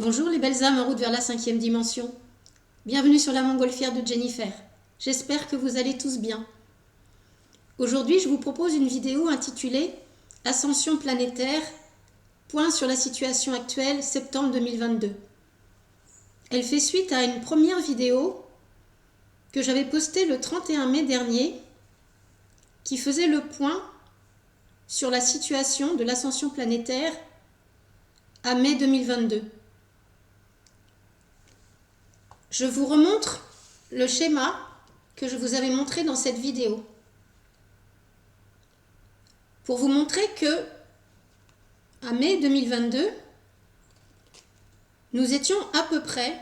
Bonjour les belles âmes en route vers la 5e dimension. Bienvenue sur la montgolfière de Jennifer. J'espère que vous allez tous bien. Aujourd'hui, je vous propose une vidéo intitulée Ascension planétaire, point sur la situation actuelle, septembre 2022. Elle fait suite à une première vidéo que j'avais postée le 31 mai dernier qui faisait le point sur la situation de l'ascension planétaire à mai 2022. Je vous remontre le schéma que je vous avais montré dans cette vidéo pour vous montrer que à mai 2022, nous étions à peu près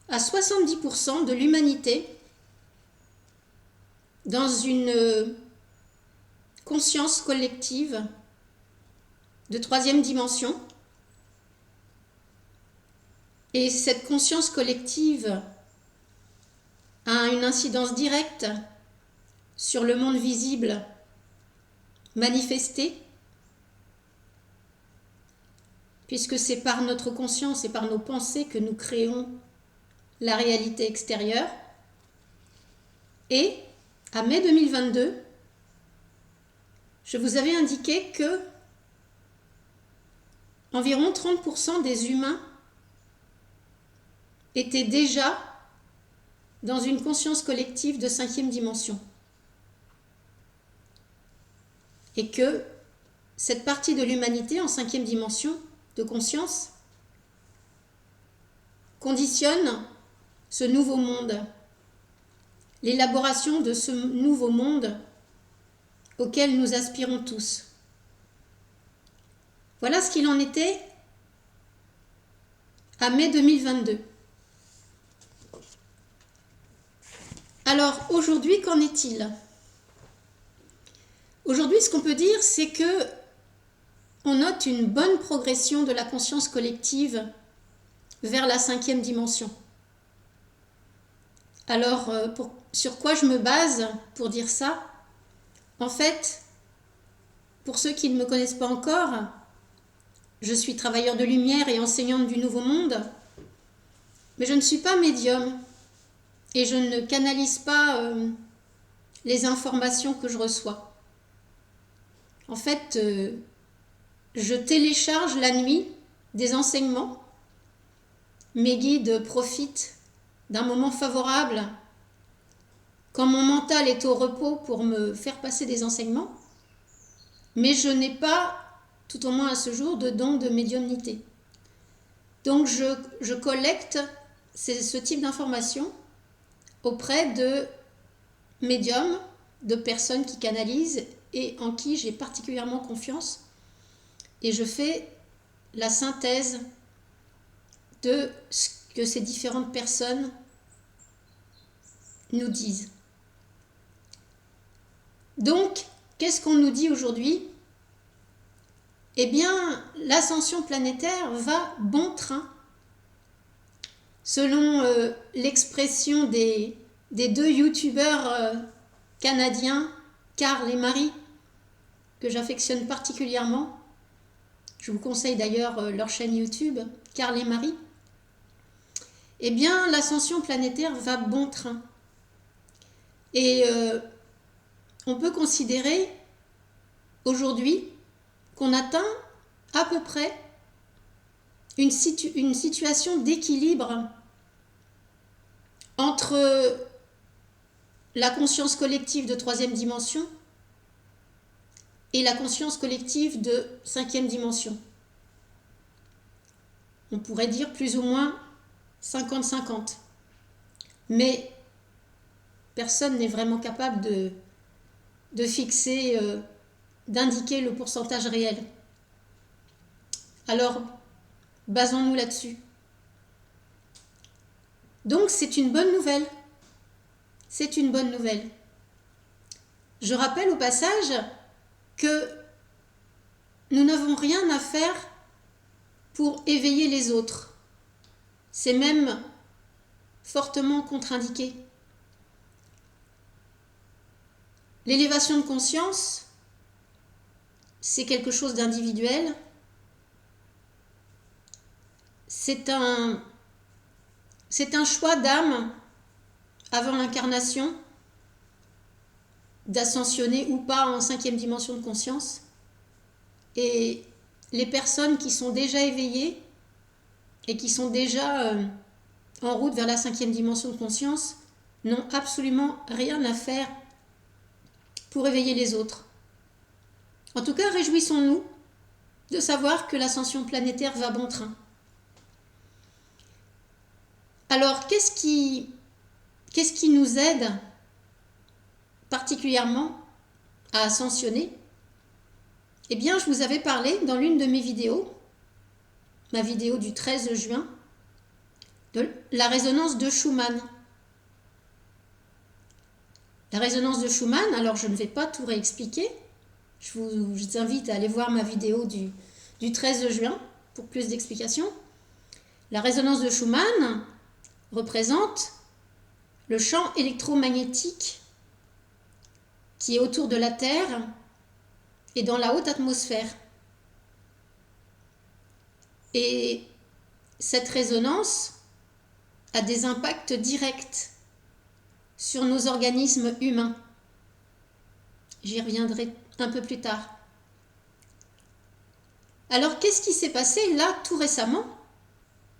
à 70% de l'humanité dans une conscience collective de 3e dimension. Et cette conscience collective a une incidence directe sur le monde visible manifesté, puisque c'est par notre conscience et par nos pensées que nous créons la réalité extérieure. Et à mai 2022, je vous avais indiqué que environ 30% des humains étaient déjà dans une conscience collective de 5e dimension. Et que cette partie de l'humanité en 5e dimension de conscience conditionne ce nouveau monde, l'élaboration de ce nouveau monde auquel nous aspirons tous. Voilà ce qu'il en était à mai 2022. Alors aujourd'hui, qu'en est-il ? Aujourd'hui, ce qu'on peut dire, c'est que on note une bonne progression de la conscience collective vers la 5e dimension. Alors, sur quoi je me base pour dire ça ? En fait, pour ceux qui ne me connaissent pas encore, je suis travailleur de lumière et enseignante du Nouveau Monde, mais je ne suis pas médium et je ne canalise pas les informations que je reçois. En fait, je télécharge la nuit des enseignements. Mes guides profitent d'un moment favorable quand mon mental est au repos pour me faire passer des enseignements, mais je n'ai pas, tout au moins à ce jour, de don de médiumnité. Donc je collecte ce type d'informations auprès de médiums, de personnes qui canalisent et en qui j'ai particulièrement confiance, et je fais la synthèse de ce que ces différentes personnes nous disent. Donc, qu'est-ce qu'on nous dit aujourd'hui ? Eh bien, l'ascension planétaire va bon train. Selon l'expression des deux youtubeurs canadiens, Carl et Marie, que j'affectionne particulièrement. Je vous conseille d'ailleurs leur chaîne YouTube, Carl et Marie. Eh bien, l'ascension planétaire va bon train. Et on peut considérer aujourd'hui qu'on atteint à peu près une situation d'équilibre entre la conscience collective de 3e dimension et la conscience collective de 5e dimension. On pourrait dire plus ou moins 50-50. Mais personne n'est vraiment capable de fixer, d'indiquer le pourcentage réel. Alors, basons-nous là-dessus. Donc, c'est une bonne nouvelle. C'est une bonne nouvelle. Je rappelle au passage que nous n'avons rien à faire pour éveiller les autres. C'est même fortement contre-indiqué. L'élévation de conscience, c'est quelque chose d'individuel c'est un choix d'âme avant l'incarnation, d'ascensionner ou pas en 5e dimension de conscience. Et les personnes qui sont déjà éveillées et qui sont déjà en route vers la 5e dimension de conscience n'ont absolument rien à faire pour éveiller les autres. En tout cas, réjouissons-nous de savoir que l'ascension planétaire va bon train. Alors, qu'est-ce qui nous aide particulièrement à ascensionner? Eh bien, je vous avais parlé dans l'une de mes vidéos, ma vidéo du 13 juin, de la résonance de Schumann. La résonance de Schumann, alors je ne vais pas tout réexpliquer, je vous invite à aller voir ma vidéo du 13 juin pour plus d'explications. La résonance de Schumann représente le champ électromagnétique qui est autour de la Terre et dans la haute atmosphère. Et cette résonance a des impacts directs sur nos organismes humains. J'y reviendrai un peu plus tard. Alors, qu'est-ce qui s'est passé là tout récemment?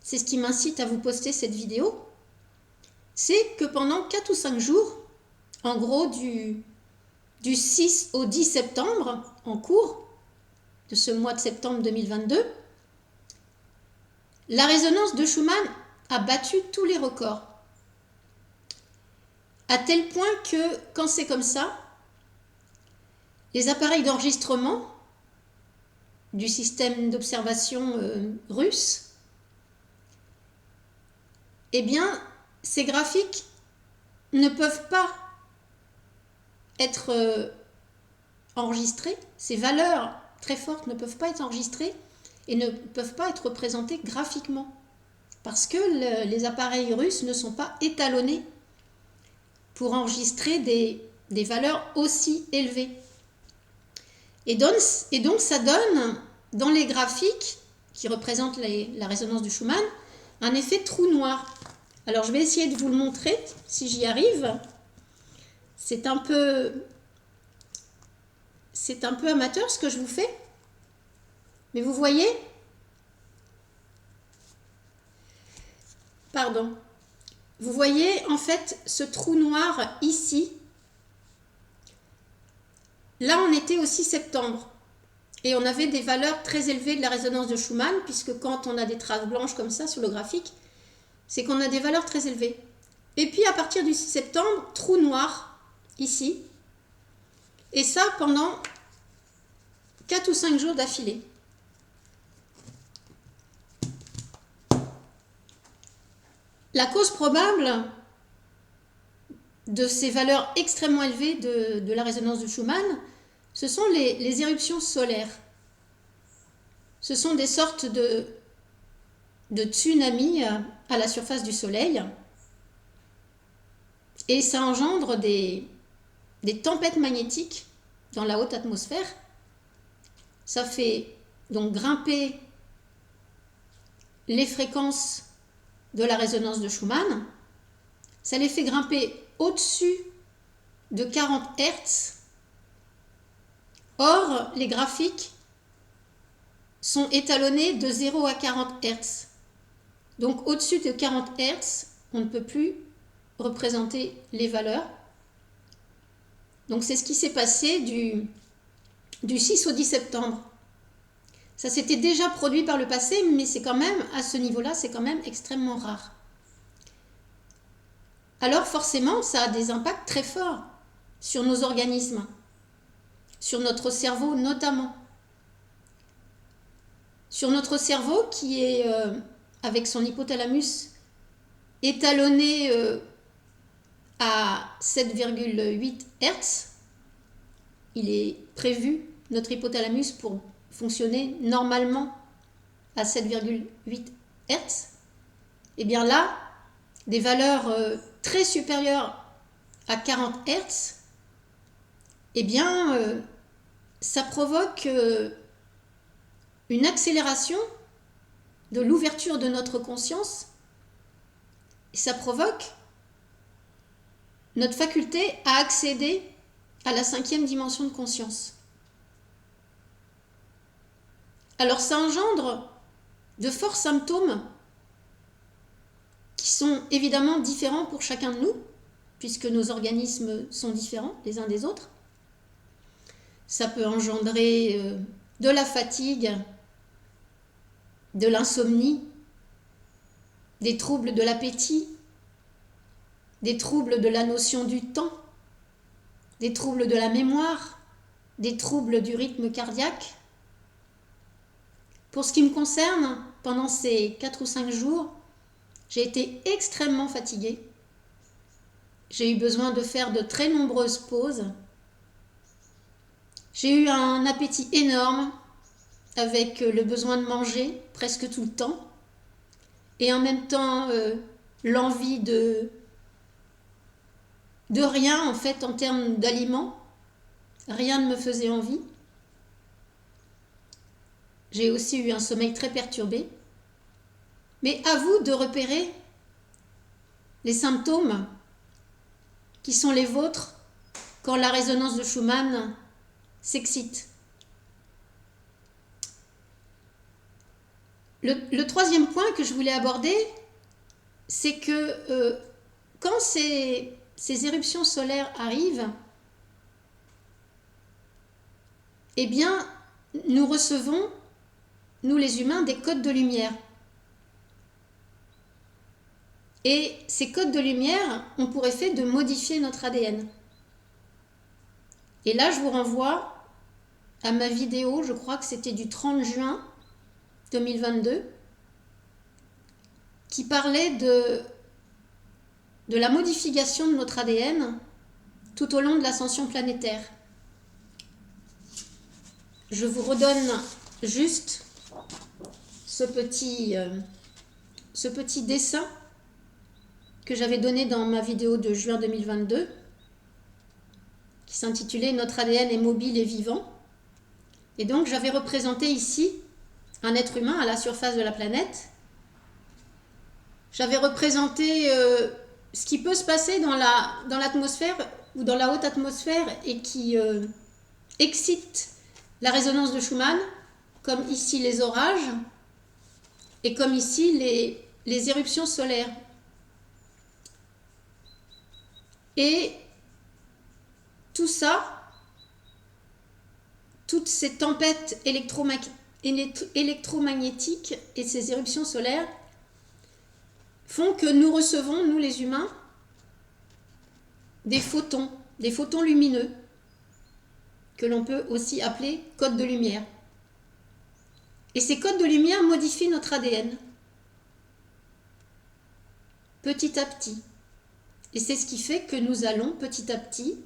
C'est ce qui m'incite à vous poster cette vidéo. C'est que pendant 4 ou 5 jours, en gros du 6 au 10 septembre, en cours de ce mois de septembre 2022, la résonance de Schumann a battu tous les records. À tel point que, quand c'est comme ça, les appareils d'enregistrement du système d'observation russe, eh bien, ces graphiques ne peuvent pas être enregistrés, ces valeurs très fortes ne peuvent pas être enregistrées et ne peuvent pas être représentées graphiquement, parce que les appareils russes ne sont pas étalonnés pour enregistrer des valeurs aussi élevées. Et donc ça donne, dans les graphiques qui représentent la résonance de Schumann, un effet trou noir. Alors je vais essayer de vous le montrer, si j'y arrive. C'est un peu amateur ce que je vous fais. Mais vous voyez? Pardon. Vous voyez en fait ce trou noir ici. Là, on était au 6 septembre et on avait des valeurs très élevées de la résonance de Schumann, puisque quand on a des traces blanches comme ça sur le graphique, c'est qu'on a des valeurs très élevées. Et puis à partir du 6 septembre, trou noir ici. Et ça pendant 4 ou 5 jours d'affilée. La cause probable de ces valeurs extrêmement élevées de la résonance de Schumann, ce sont les éruptions solaires. Ce sont des sortes de tsunamis à la surface du Soleil. Et ça engendre des tempêtes magnétiques dans la haute atmosphère. Ça fait donc grimper les fréquences de la résonance de Schumann. Ça les fait grimper au-dessus de 40 Hz. Or, les graphiques sont étalonnés de 0 à 40 Hz. Donc, au-dessus de 40 Hz, on ne peut plus représenter les valeurs. Donc, c'est ce qui s'est passé du 6 au 10 septembre. Ça s'était déjà produit par le passé, mais c'est quand même, à ce niveau-là, c'est quand même extrêmement rare. Alors forcément, ça a des impacts très forts sur nos organismes, sur notre cerveau notamment. Sur notre cerveau qui est, avec son hypothalamus, étalonné à 7,8 Hz. Il est prévu, notre hypothalamus, pour fonctionner normalement à 7,8 Hz. Et bien là, des valeurs très supérieures à 40 Hz, eh bien, ça provoque une accélération de l'ouverture de notre conscience, et ça provoque notre faculté à accéder à la 5e dimension de conscience. Alors ça engendre de forts symptômes qui sont évidemment différents pour chacun de nous, puisque nos organismes sont différents les uns des autres. Ça peut engendrer de la fatigue, de l'insomnie, des troubles de l'appétit, des troubles de la notion du temps, des troubles de la mémoire, des troubles du rythme cardiaque. Pour ce qui me concerne, pendant ces 4 ou 5 jours, j'ai été extrêmement fatiguée. J'ai eu besoin de faire de très nombreuses pauses. J'ai eu un appétit énorme, avec le besoin de manger presque tout le temps, et en même temps l'envie de rien en fait en termes d'aliments. Rien ne me faisait envie. J'ai aussi eu un sommeil très perturbé. Mais à vous de repérer les symptômes qui sont les vôtres quand la résonance de Schumann s'excite. Le 3e point que je voulais aborder, c'est que quand ces éruptions solaires arrivent, eh bien, nous recevons, nous les humains, des codes de lumière. Et ces codes de lumière ont pour effet de modifier notre ADN. Et là, je vous renvoie à ma vidéo, je crois que c'était du 30 juin 2022, qui parlait de la modification de notre ADN tout au long de l'ascension planétaire. Je vous redonne juste ce petit dessin que j'avais donné dans ma vidéo de juin 2022, qui s'intitulait « Notre ADN est mobile et vivant ». Et donc j'avais représenté ici un être humain à la surface de la planète. J'avais représenté ce qui peut se passer dans l'atmosphère ou dans la haute atmosphère et qui excite la résonance de Schumann, comme ici les orages et comme ici les éruptions solaires. Et tout ça, toutes ces tempêtes électromagnétiques et ces éruptions solaires font que nous recevons, nous les humains, des photons lumineux, que l'on peut aussi appeler codes de lumière. Et ces codes de lumière modifient notre ADN, petit à petit. Et c'est ce qui fait que nous allons petit à petit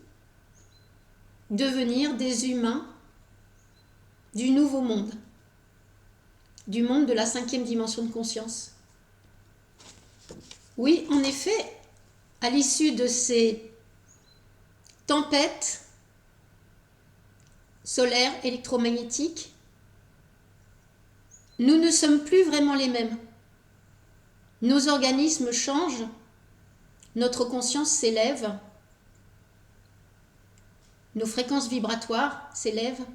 devenir des humains du nouveau monde, du monde de la 5e dimension de conscience. Oui, en effet, à l'issue de ces tempêtes solaires, électromagnétiques, nous ne sommes plus vraiment les mêmes. Nos organismes changent, notre conscience s'élève, nos fréquences vibratoires s'élèvent,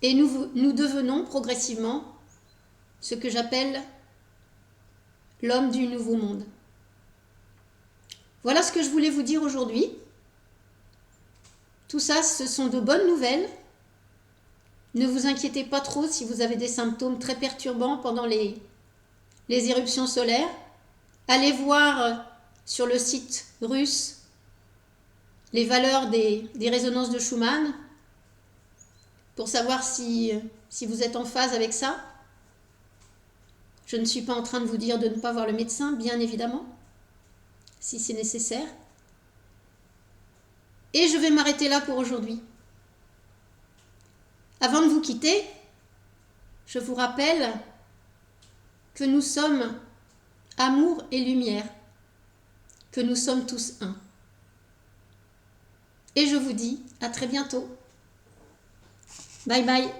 et nous devenons progressivement ce que j'appelle l'homme du nouveau monde. Voilà ce que je voulais vous dire aujourd'hui. Tout ça, ce sont de bonnes nouvelles. Ne vous inquiétez pas trop si vous avez des symptômes très perturbants pendant les éruptions solaires. Allez voir sur le site russe les valeurs des résonances de Schumann pour savoir si vous êtes en phase avec ça. Je ne suis pas en train de vous dire de ne pas voir le médecin, bien évidemment, si c'est nécessaire. Et je vais m'arrêter là pour aujourd'hui. Avant de vous quitter, je vous rappelle que nous sommes amour et lumière, que nous sommes tous un. Et je vous dis à très bientôt. Bye bye.